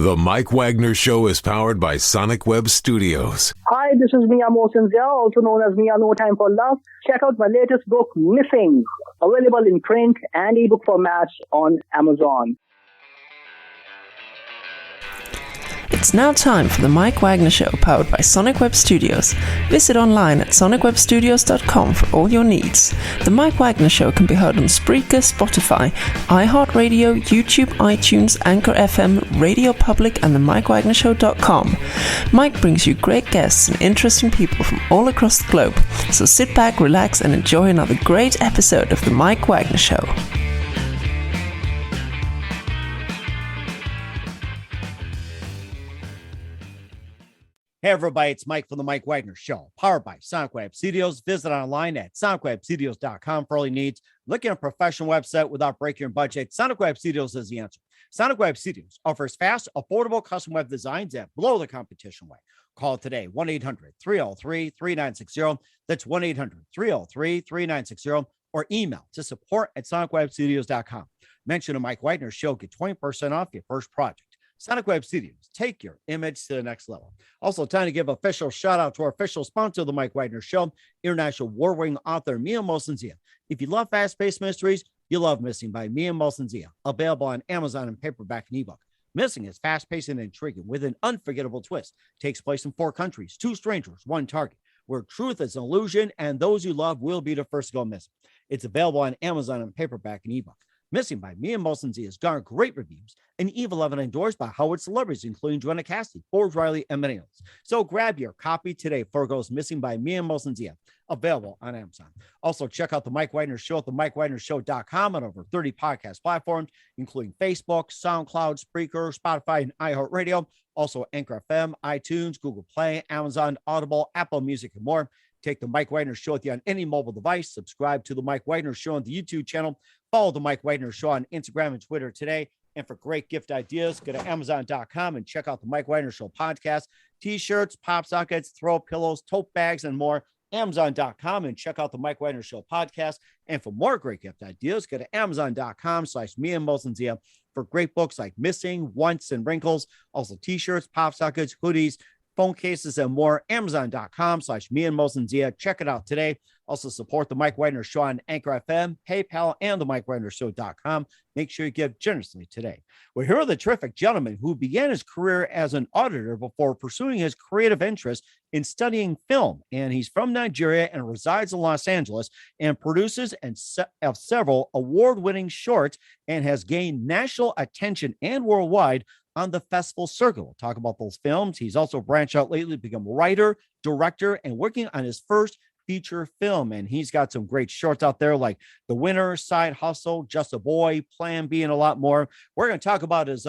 The Mike Wagner Show is powered by Sonic Web Studios. Hi, this is Mia Mosinzia, also known as Mia No Time for Love. Check out my latest book, Missing, available in print and ebook formats on Amazon. It's now time for the Mike Wagner Show, powered by Sonic Web Studios. Visit online at sonicwebstudios.com for all your needs. The Mike Wagner Show can be heard on Spreaker, Spotify, iHeartradio, YouTube, iTunes, Anchor FM, Radio Public, and themikewagnershow.com. Mike brings you great guests and interesting people from all across the globe. So sit back, relax, and enjoy another great episode of the Mike Wagner Show. Hey everybody, it's Mike from the Mike Wagner Show, powered by Sonic Web Studios. Visit online at sonicwebstudios.com for all your needs. Looking at a professional website without breaking your budget? Sonic Web Studios is the answer. Sonic Web Studios offers fast, affordable custom web designs that blow the competition away. Call today, 1-800-303-3960. That's 1-800-303-3960. Or email to support@sonicwebstudios.com. Mention the Mike Wagner Show, get 20% off your first project. Sonic Web Studios, take your image to the next level. Also, time to give official shout out to our official sponsor of the Mike Wagner Show, international award-winning author Mia Mosinzia. If you love fast-paced mysteries, you love Missing by Mia Mosinzia. Available on Amazon in paperback and ebook. Missing is fast-paced and intriguing with an unforgettable twist. Takes place in 4 countries, 2 strangers, 1 target, where truth is an illusion and those you love will be the first to go missing. It's available on Amazon in paperback and ebook. Missing by Mia Mosinzia has garnered great reviews and even 11 endorsed by Howard celebrities, including Joanna Cassidy, Forbes Riley, and many others. So grab your copy today before it goes missing by Mia Mosinzia, available on Amazon. Also, check out the Mike Wagner Show at themikewagnershow.com on over 30 podcast platforms, including Facebook, SoundCloud, Spreaker, Spotify, and iHeartradio. Also, Anchor FM, iTunes, Google Play, Amazon, Audible, Apple Music, and more. Take the Mike Wagner Show with you on any mobile device. Subscribe to the Mike Wagner Show on the YouTube channel. Follow the Mike Wagner Show on Instagram and Twitter today. And for great gift ideas, go to Amazon.com and check out the Mike Wagner Show podcast. T-shirts, pop sockets, throw pillows, tote bags, and more. Amazon.com and check out the Mike Wagner Show podcast. And for more great gift ideas, go to Amazon.com/Mia Mosinzia for great books like Missing, Once, and Wrinkles. Also T-shirts, pop sockets, hoodies, phone cases, and more. Amazon.com/Mia Mosinzia. Check it out today. Also support the Mike Wagner Show on Anchor FM, PayPal, and the MikeWagnerShow.com. Make sure you give generously today. Well, here are the terrific gentleman who began his career as an auditor before pursuing his creative interest in studying film. And he's from Nigeria and resides in Los Angeles and produces several award-winning shorts and has gained national attention and worldwide on the festival circuit. We'll talk about those films. He's also branched out lately to become writer, director, and working on his first feature film. And he's got some great shorts out there like The Winner, Side Hustle, Justaboy, Plan B, and a lot more. We're going to talk about his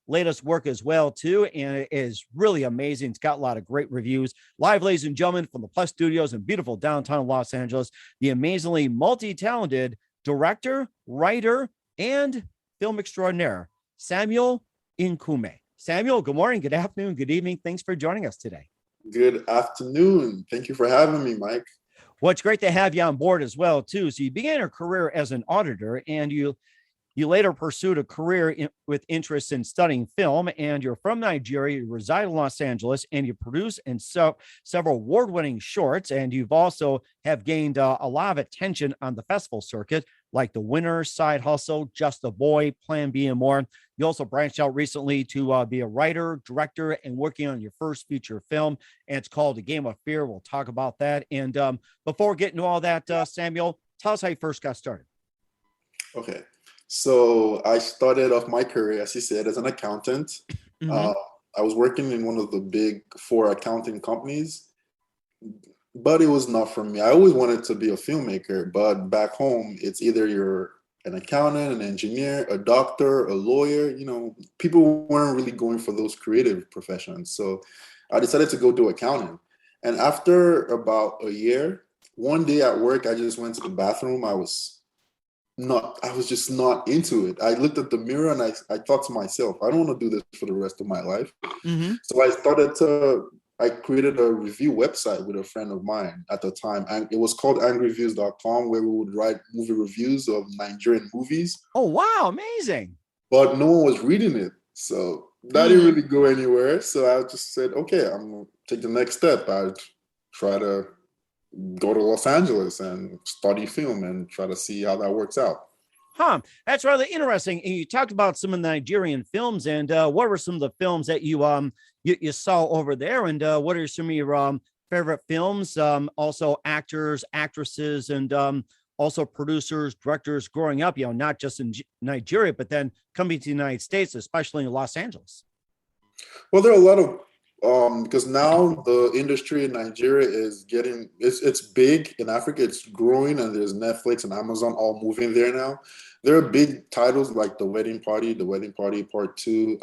latest work as well, too. And it is really amazing. It's got a lot of great reviews. Live, ladies and gentlemen, from the Plus Studios in beautiful downtown Los Angeles, the amazingly multi-talented director, writer, and film extraordinaire, Samuel Nkwume. Samuel, good morning, good afternoon, good evening. Thanks for joining us today. Good afternoon. Thank you for having me, Mike. Well, it's great to have you on board as well, too. So you began your career as an auditor, and you later pursued a career with interest in studying film, and you're from Nigeria, you reside in Los Angeles, and you produce and several award-winning shorts, and you've also have gained a lot of attention on the festival circuit, like The Winner, Side Hustle, Justaboy, Plan B, and more. You also branched out recently to be a writer, director, and working on your first feature film, and it's called The Game of Fear. We'll talk about that. And before getting to all that, Samuel, tell us how you first got started. Okay. So I started off my career, as you said, as an accountant. Mm-hmm. I was working in one of the big 4 accounting companies, but it was not for me. I always wanted to be a filmmaker, but back home, it's either you're an accountant, an engineer, a doctor, a lawyer. You know, people weren't really going for those creative professions. So I decided to go do accounting. And after about a year, one day at work, I just went to the bathroom. I was just not into it. I looked at the mirror and I thought to myself, I don't want to do this for the rest of my life. Mm-hmm. So I created a review website with a friend of mine at the time. And it was called angryreviews.com, where we would write movie reviews of Nigerian movies. Oh, wow. Amazing. But no one was reading it. So that didn't really go anywhere. So I just said, okay, I'm going to take the next step. I try to go to Los Angeles and study film and try to see how that works out. That's rather interesting. And you talked about some of the Nigerian films, and what were some of the films that you saw over there? And what are some of your favorite films? Also actors, actresses, and also producers, directors growing up, not just in Nigeria, but then coming to the United States, especially in Los Angeles. Well, there are a lot of because now the industry in Nigeria is it's big in Africa. It's growing, and there's Netflix and Amazon all moving there now. There are big titles like The Wedding Party Part 2.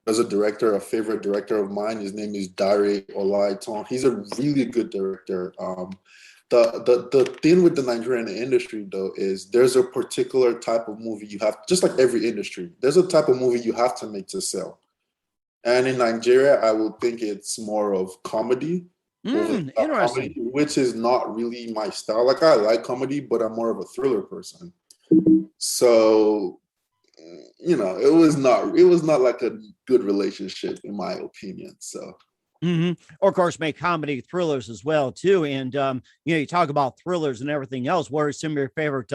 There's a favorite director of mine. His name is Dare Olaitan. He's a really good director. The thing with the Nigerian industry, though, is there's a particular type of movie you have, just like every industry, there's a type of movie you have to make to sell. And in Nigeria, I would think it's more of comedy. Interesting. Comedy, which is not really my style. Like, I like comedy, but I'm more of a thriller person. So, it was not like a good relationship, in my opinion. So. Or of course, make comedy thrillers as well too. And you talk about thrillers and everything else. What are some of your favorite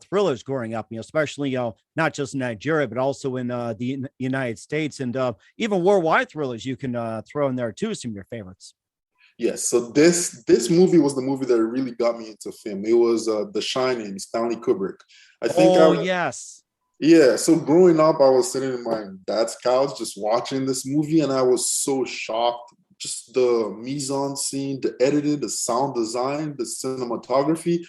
thrillers growing up? Especially not just in Nigeria, but also in the United States, and even worldwide thrillers you can throw in there too. Some of your favorites. Yes. So this movie was the movie that really got me into film. It was The Shining, Stanley Kubrick. Yes. Yeah, so growing up, I was sitting in my dad's couch just watching this movie, and I was so shocked. Just the mise-en-scene, the editing, the sound design, the cinematography.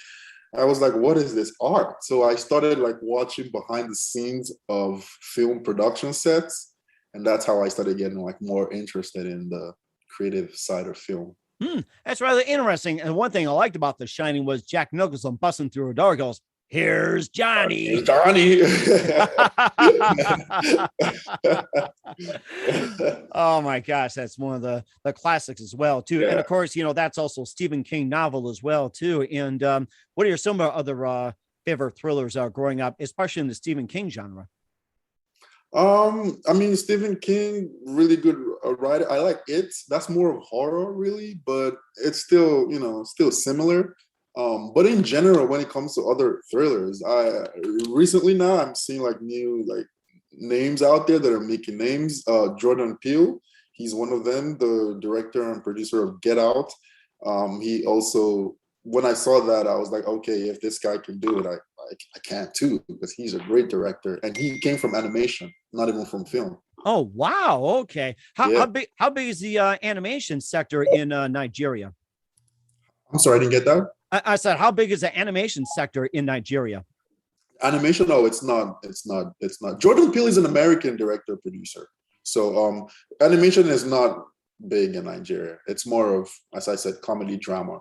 I was like, what is this art? So I started watching behind the scenes of film production sets, and that's how I started getting more interested in the creative side of film. That's rather interesting. And one thing I liked about The Shining was Jack Nicholson busting through a door goes, "Here's Johnny." Here's Johnny. Oh my gosh, that's one of the classics as well too. Yeah. And of course, that's also Stephen King novel as well too. And what are some other favorite thrillers growing up, especially in the Stephen King genre? Stephen King, really good writer. I like It. That's more of horror, really, but it's still similar. But in general, when it comes to other thrillers, I'm seeing new names out there that are making names. Jordan Peele, he's one of them, the director and producer of Get Out. He also, when I saw that, I was like, okay, if this guy can do it, I can too, because he's a great director, and he came from animation, not even from film. Oh wow, okay. How big is the animation sector in Nigeria? I'm sorry, I didn't get that. I said, how big is the animation sector in Nigeria? Animation? No, it's not. Jordan Peele is an American director producer. So animation is not big in Nigeria. It's more of, as I said, comedy drama.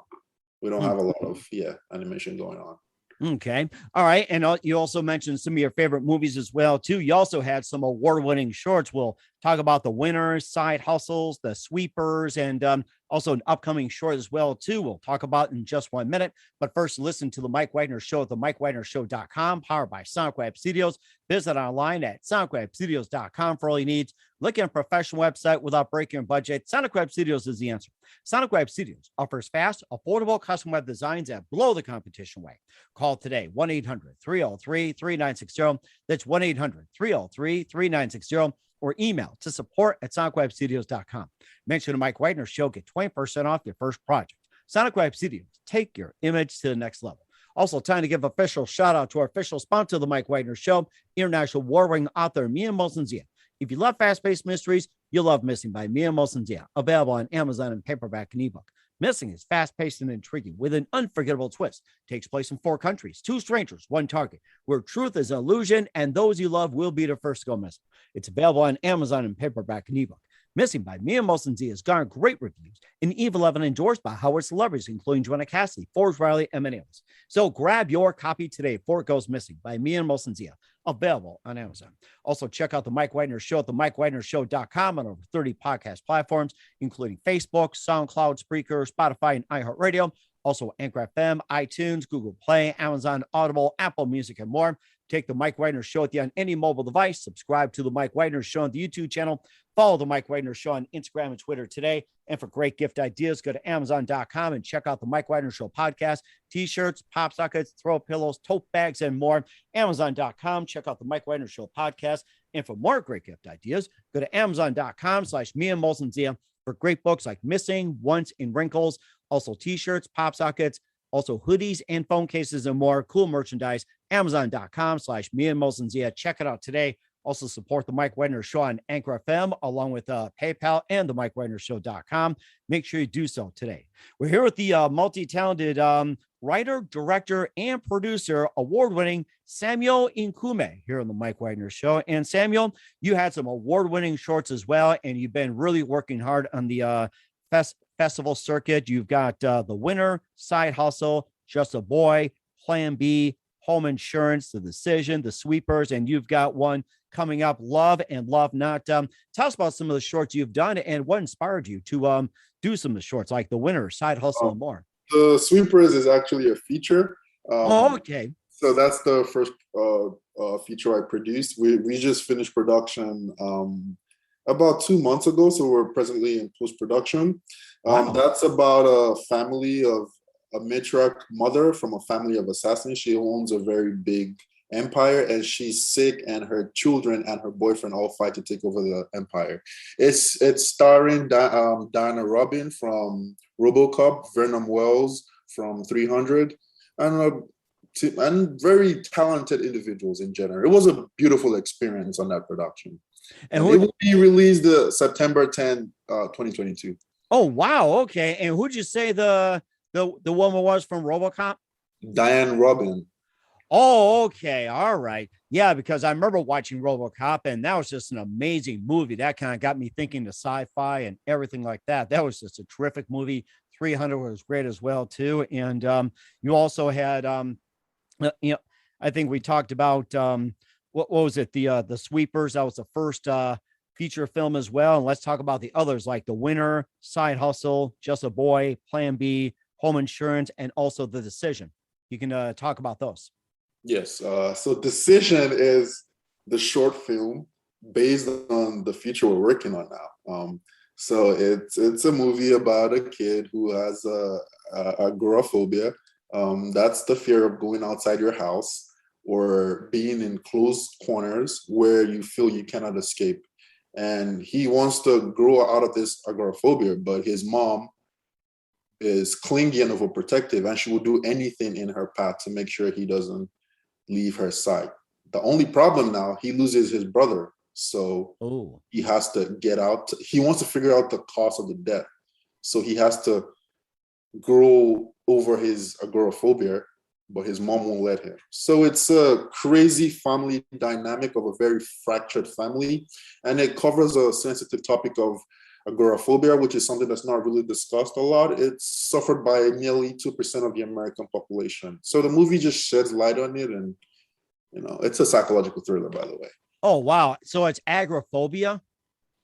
We don't have a lot of animation going on. Okay. All right. And you also mentioned some of your favorite movies as well, too. You also had some award-winning shorts. We'll talk about The Winner, Side Hustles, The Sweepers, and also an upcoming short as well, too. We'll talk about in just 1 minute. But first, listen to The Mike Wagner Show at themikewagnershow.com, powered by Sonic Web Studios. Visit online at sonicwebstudios.com for all your needs. Look at a professional website without breaking your budget. Sonic Web Studios is the answer. Sonic Web Studios offers fast, affordable custom web designs that blow the competition away. Call today, 1-800-303-3960. That's 1-800-303-3960. Or email to support@sonicwebstudios.com. Mention the Mike Wagner Show. Get 20% off your first project. Sonic Web Studios. Take your image to the next level. Also, time to give official shout out to our official sponsor of the Mike Wagner Show, international award-winning author Mia Mosensia. If you love fast-paced mysteries, you'll love Missing by Mia Mosensia, available on Amazon in paperback and ebook. Missing is fast-paced and intriguing with an unforgettable twist. Takes place in 4 countries, 2 strangers, 1 target, where truth is an illusion and those you love will be the first to go missing. It's available on Amazon in paperback and ebook. Missing by Mia Mosensia has garnered great reviews and even endorsed by Howard celebrities, including Joanna Cassidy, Forbes Riley, and many others. So grab your copy today before it goes missing by Mia Mosensia, available on Amazon. Also, check out the Mike Wagner Show at themikewagnershow.com on over 30 podcast platforms, including Facebook, SoundCloud, Spreaker, Spotify, and iHeartRadio. Also, Anchor FM, iTunes, Google Play, Amazon, Audible, Apple Music, and more. take the Mike Wagner Show with you on any mobile device. Subscribe to the Mike Wagner Show on the YouTube channel. Follow the Mike Wagner Show on Instagram and Twitter today. And for great gift ideas, go to Amazon.com and check out the Mike Wagner Show podcast, t-shirts, pop sockets, throw pillows, tote bags, and more. Amazon.com. Check out the Mike Wagner Show podcast. And for more great gift ideas, go to Amazon.com/MeandMolsonZia for great books like Missing, Once, and Wrinkles. Also t-shirts, pop sockets, also hoodies and phone cases and more cool merchandise. Amazon.com/MeandMolsonZia. Check it out today. Also support the Mike Wagner Show on Anchor FM along with PayPal and the MikeWagnerShow.com. Make sure you do so today. We're here with the multi-talented writer, director, and producer, award-winning Samuel Nkwume here on the Mike Wagner Show. And Samuel, you had some award-winning shorts as well, and you've been really working hard on the festival circuit. You've got The Winner, Side Hustle, Just a Boy, Plan B, Home Insurance, The Decision, The Sweepers, and you've got one coming up, Love and Love Not. Tell us about some of the shorts you've done and what inspired you to do some of the shorts like The Winner, Side Hustle, and more. The Sweepers is actually a feature. Okay. So that's the first feature I produced. We just finished production about 2 months ago, so we're presently in post-production. Wow. That's about a family of a matriarch mother from a family of assassins. She owns a very big empire, and she's sick, and her children and her boyfriend all fight to take over the empire. It's starring Diana Robin from RoboCop, Vernon Wells from 300, and very talented individuals in general. It was a beautiful experience on that production. And it will be released September 10, 2022. Oh, wow. Okay. And who'd you say the woman was from RoboCop? Diane Robin. Oh, okay. All right. Yeah, because I remember watching RoboCop, and that was just an amazing movie. That kind of got me thinking to sci-fi and everything like that. That was just a terrific movie. 300 was great as well, too. And you also had, I think we talked about, what was it? The Sweepers. That was the first feature film as well. And let's talk about the others like The Winner, Side Hustle, Just a Boy, Plan B, Home Insurance, and also The Decision. You can talk about those. Yes. So Decision is the short film based on the feature we're working on now. So it's a movie about a kid who has agoraphobia. That's the fear of going outside your house or being in closed corners where you feel you cannot escape. And he wants to grow out of this agoraphobia, but his mom is clingy and overprotective, and she will do anything in her path to make sure he doesn't leave her side. The only problem now, he loses his brother. So he has to get out. He wants to figure out the cause of the death. So he has to grow over his agoraphobia, but his mom won't let him. So it's a crazy family dynamic of a very fractured family. And it covers a sensitive topic of agoraphobia, which is something that's not really discussed a lot. It's suffered by nearly 2% of the American population. So the movie just sheds light on it. And, it's a psychological thriller, by the way. Oh, wow. So it's agoraphobia?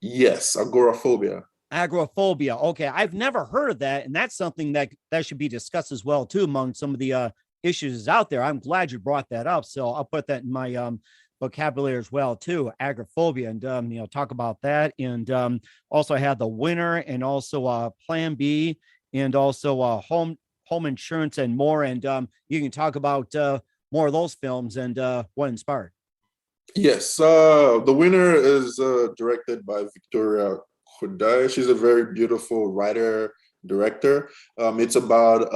Yes, agoraphobia. Agoraphobia. Okay. I've never heard of that. And that's something that should be discussed as well, too, among some of the issues out there. I'm glad you brought that up. So I'll put that in my vocabulary as well, too. Agoraphobia. And, talk about that. And also I had The Winner and also Plan B and also home insurance and more. And you can talk about more of those films and what inspired. Yes. The Winner is directed by Victoria Kodai. She's a very beautiful writer, director. It's about,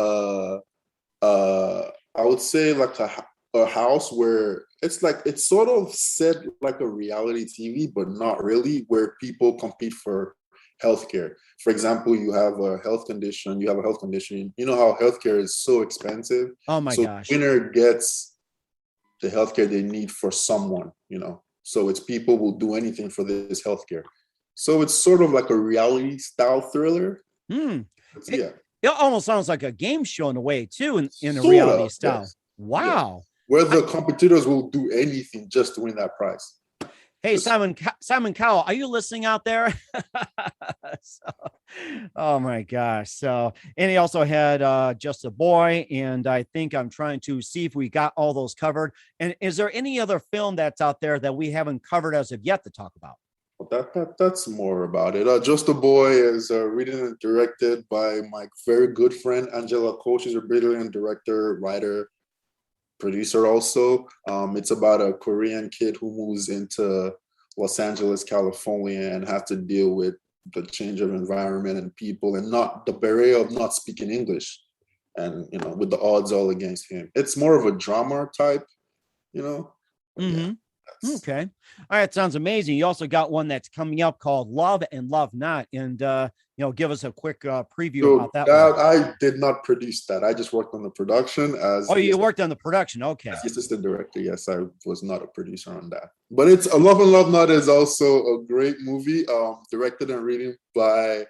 I would say like a house where it's sort of set like a reality TV, but not really, where people compete for healthcare. For example, you have a health condition. You know how healthcare is so expensive. Oh my gosh. The winner gets the healthcare they need for someone, So it's people will do anything for this healthcare. So it's sort of like a reality style thriller. Yeah. It almost sounds like a game show in a way too, in a reality style. Yes. Wow. Yes. Where the competitors will do anything just to win that prize. Hey, Simon Cowell, are you listening out there? Oh my gosh. So, and he also had Just a Boy. And I think I'm trying to see if we got all those covered. And is there any other film that's out there that we haven't covered as of yet to talk about? That's more about it. Just a Boy is written and directed by my very good friend Angela Cole. She's a brilliant director, writer, producer also. It's about a Korean kid who moves into Los Angeles, California, and has to deal with the change of environment and people, and not the barrier of not speaking English, and with the odds all against him. It's more of a drama type, Mm-hmm. Okay. All right. Sounds amazing. You also got one that's coming up called Love and Love Not. And, give us a quick preview about that one. I did not produce that. I just worked on the production as. Oh, you worked on the production. Okay. As the assistant director. Yes, I was not a producer on that. But it's Love and Love Not is also a great movie, directed and written by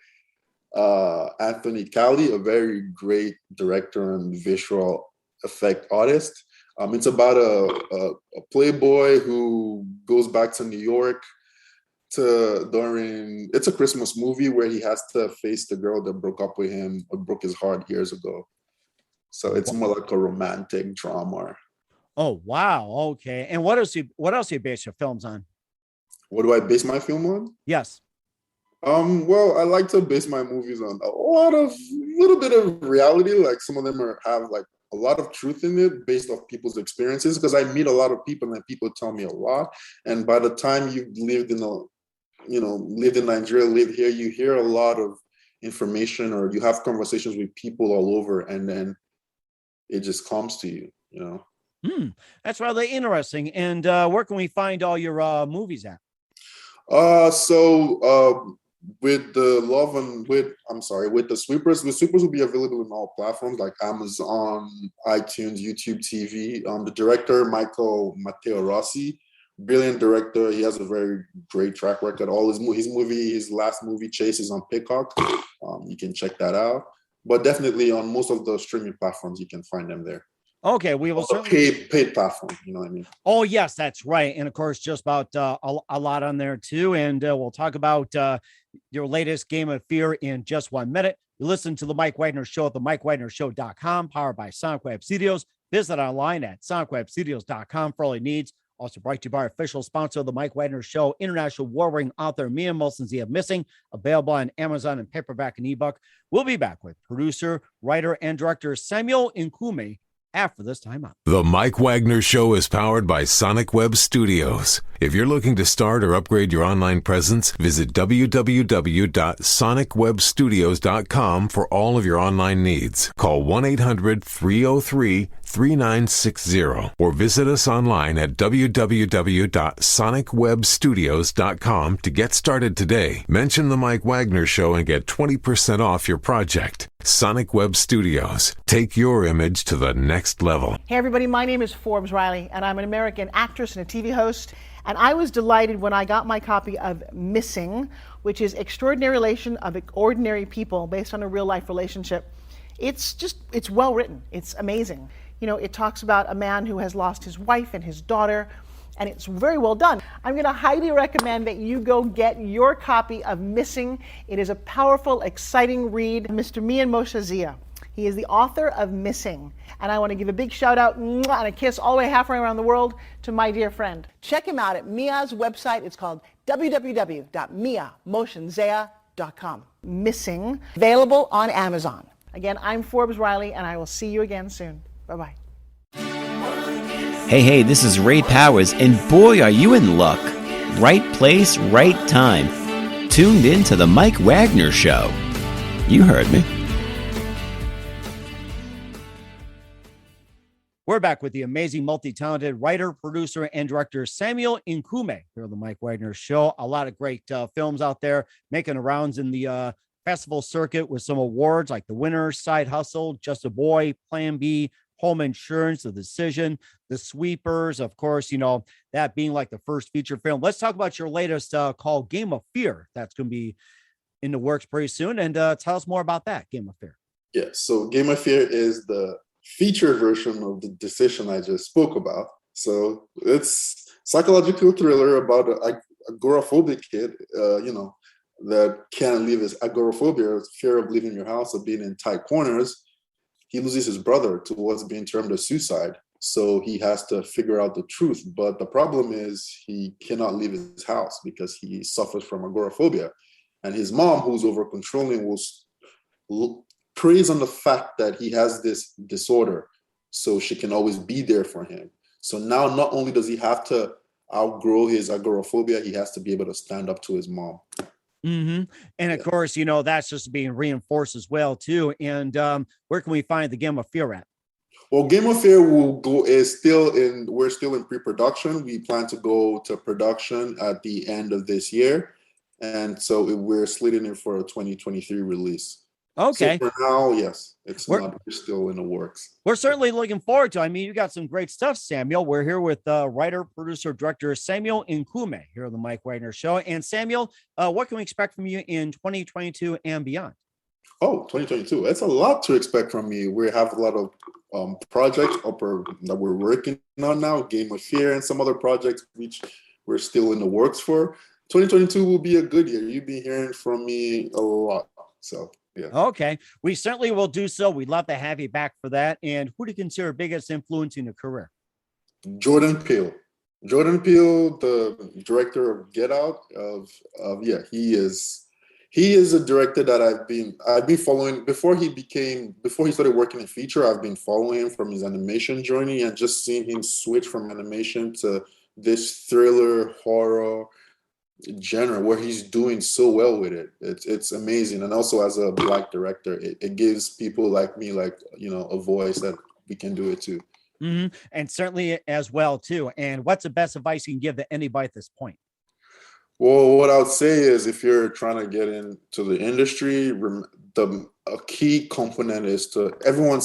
Anthony Cali, a very great director and visual effect artist. It's about a playboy who goes back to New York it's a Christmas movie where he has to face the girl that broke up with him or broke his heart years ago. So it's more like a romantic drama. Oh, wow. Okay. And what else do you base your films on? What do I base my film on? Yes. Well, I like to base my movies on a little bit of reality. Like some of them have like a lot of truth in it based off people's experiences, because I meet a lot of people and people tell me a lot. And by the time you've lived in Nigeria, lived here, you hear a lot of information, or you have conversations with people all over, and then it just comes to you, That's rather interesting. And where can we find all your movies at? With the Sweepers will be available in all platforms like Amazon, iTunes, YouTube TV. The director, Michael Matteo Rossi, brilliant director. He has a very great track record. All his last movie, Chase, is on Peacock. You can check that out. But definitely on most of the streaming platforms, you can find them there. Okay, we will certainly paid platform. You know what I mean? Oh yes, that's right. And of course, just about a lot on there too. And we'll talk about your latest Game of Fear in just 1 minute. You listen to the Mike Wagner Show at the MikeWagnerShow.com, powered by Sonic Web Studios. Visit online at sonicwebstudios.com for all your needs. Also brought to you by our official sponsor of the Mike Wagner Show, international war-ring author Mia Molson's The Missing, available on Amazon and paperback and ebook. We'll be back with producer, writer, and director Samuel Nkwume after this time out. The Mike Wagner Show is powered by Sonic Web Studios. If you're looking to start or upgrade your online presence, visit www.sonicwebstudios.com for all of your online needs. Call 1-800-303-3960 or visit us online at www.sonicwebstudios.com to get started today. Mention the Mike Wagner Show and get 20% off your project. Sonic Web Studios. Take your image to the next level. Hey everybody, my name is Forbes Riley, and I'm an American actress and a TV host. And I was delighted when I got my copy of Missing, which is Extraordinary Relation of Ordinary People based on a real life relationship. It's well written. It's amazing. It talks about a man who has lost his wife and his daughter, and it's very well done. I'm going to highly recommend that you go get your copy of Missing. It is a powerful, exciting read. Mr. Mian Moshe Zia. He is the author of Missing. And I want to give a big shout out and a kiss all the way halfway around the world to my dear friend. Check him out at Mia's website. It's called www.miamotionsea.com. Missing, available on Amazon. Again, I'm Forbes Riley, and I will see you again soon. Bye-bye. Hey, this is Ray Powers, and boy, are you in luck. Right place, right time. Tuned in to the Mike Wagner Show. You heard me. We're back with the amazing, multi-talented writer, producer, and director Samuel Nkwume here on the Mike Wagner Show. A lot of great films out there making the rounds in the festival circuit with some awards like The Winner, Side Hustle, Just a Boy, Plan B, Home Insurance, The Decision, The Sweepers, of course, that being like the first feature film. Let's talk about your latest called Game of Fear. That's going to be in the works pretty soon. And tell us more about that, Game of Fear. Yeah, so Game of Fear is the feature version of The Decision I just spoke about. So it's psychological thriller about a agoraphobic kid, that can't leave his agoraphobia, fear of leaving your house or being in tight corners, he loses his brother to what's being termed a suicide. So he has to figure out the truth. But the problem is he cannot leave his house because he suffers from agoraphobia. And his mom, who's over controlling, will preys on the fact that he has this disorder so she can always be there for him. So now not only does he have to outgrow his agoraphobia, he has to be able to stand up to his mom. Mm-hmm. And of course, that's just being reinforced as well, too. And where can we find the Game of Fear at? Well, Game of Fear we're still in pre-production. We plan to go to production at the end of this year. And so we're slating it for a 2023 release. Okay. So for now, yes, we're still in the works. We're certainly looking forward to it. I mean, you got some great stuff, Samuel. We're here with writer, producer, director Samuel Nkwume here on the Mike Wagner Show. And Samuel, what can we expect from you in 2022 and beyond? Oh, 2022. It's a lot to expect from me. We have a lot of projects that we're working on now, Game of Fear and some other projects which we're still in the works for. 2022 will be a good year. You'll be hearing from me a lot. So, yeah. Okay. We certainly will do so. We'd love to have you back for that. And who do you consider biggest influence in your career? Jordan Peele. Jordan Peele, the director of Get Out, he is a director that I've been following before he started working in feature. I've been following him from his animation journey and just seeing him switch from animation to this thriller horror genre where he's doing so well with it. It's amazing. And also as a Black director, it gives people like me, a voice that we can do it too. Mm-hmm. And certainly as well too. And what's the best advice you can give to anybody at this point? Well, what I would say is if you're trying to get into the industry, a key component is everyone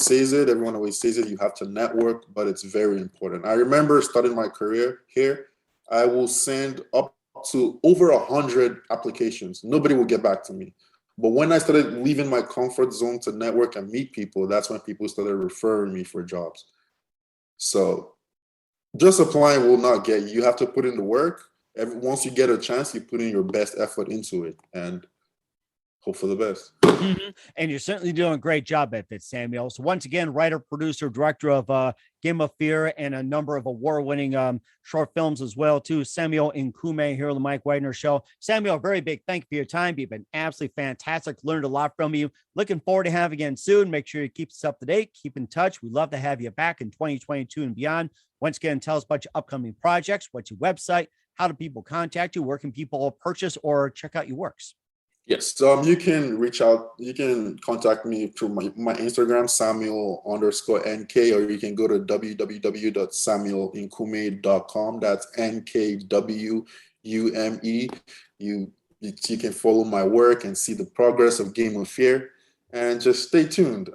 always says it, you have to network, but it's very important. I remember starting my career here, I will send up to over 100 applications. Nobody will get back to me. But when I started leaving my comfort zone to network and meet people, that's when people started referring me for jobs. So just applying will not get you. You have to put in the work. Once you get a chance, you put in your best effort into it and hope for the best. Mm-hmm. And you're certainly doing a great job at that, Samuel. So once again, writer, producer, director of Game of Fear and a number of award-winning short films as well, too. Samuel Nkwume here on the Mike Wagner Show. Samuel, very big thank you for your time. You've been absolutely fantastic. Learned a lot from you. Looking forward to having you again soon. Make sure you keep us up to date. Keep in touch. We'd love to have you back in 2022 and beyond. Once again, tell us about your upcoming projects. What's your website? How do people contact you? Where can people purchase or check out your works? Yes, you can reach out. You can contact me through my Instagram, Samuel_NK, or you can go to www.samuelnkwume.com. That's NKWUME. You can follow my work and see the progress of Game of Fear. And just stay tuned.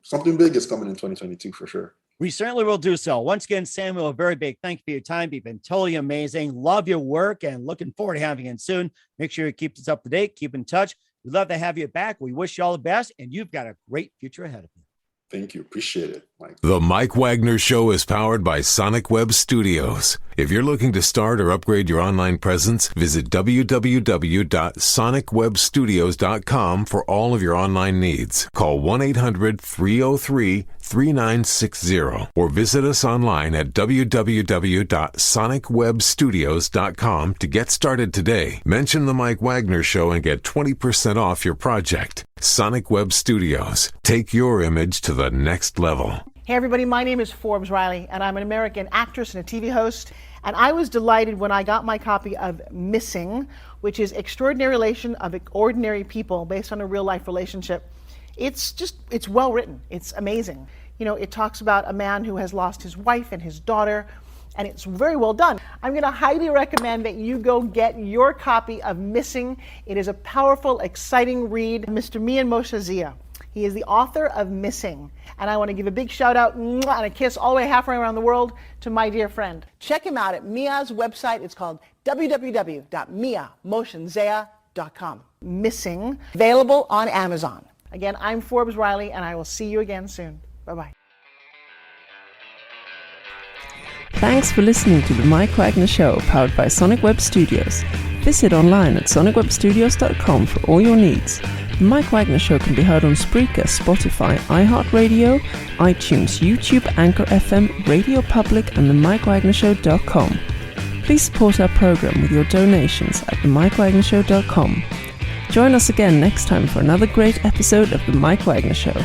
Something big is coming in 2022 for sure. We certainly will do so. Once again, Samuel, a very big thank you for your time. You've been totally amazing. Love your work and looking forward to having you soon. Make sure you keep us up to date. Keep in touch. We'd love to have you back. We wish you all the best, and you've got a great future ahead of you. Thank you. Appreciate it, Mike. The Mike Wagner Show is powered by Sonic Web Studios. If you're looking to start or upgrade your online presence, visit www.sonicwebstudios.com for all of your online needs. Call 1-800-303-3960 or visit us online at www.sonicwebstudios.com to get started today. Mention the Mike Wagner Show and get 20% off your project. Sonic Web Studios. Take your image to the next level. Hey everybody, my name is Forbes Riley, and I'm an American actress and a TV host. And I was delighted when I got my copy of Missing, which is Extraordinary Relation of Ordinary People based on a real life relationship. It's well written. It's amazing. It talks about a man who has lost his wife and his daughter, and it's very well done. I'm going to highly recommend that you go get your copy of Missing. It is a powerful, exciting read. Mr. Mian Moshe Zia. He is the author of Missing. And I want to give a big shout out and a kiss all the way halfway around the world to my dear friend. Check him out at Mia's website. It's called www.miamotionzea.com. Missing, available on Amazon. Again, I'm Forbes Riley, and I will see you again soon. Bye-bye. Thanks for listening to The Mike Wagner Show, powered by Sonic Web Studios. Visit online at sonicwebstudios.com for all your needs. The Mike Wagner Show can be heard on Spreaker, Spotify, iHeartRadio, iTunes, YouTube, Anchor FM, Radio Public, and themikewagnershow.com. Please support our program with your donations at themikewagnershow.com. Join us again next time for another great episode of The Mike Wagner Show.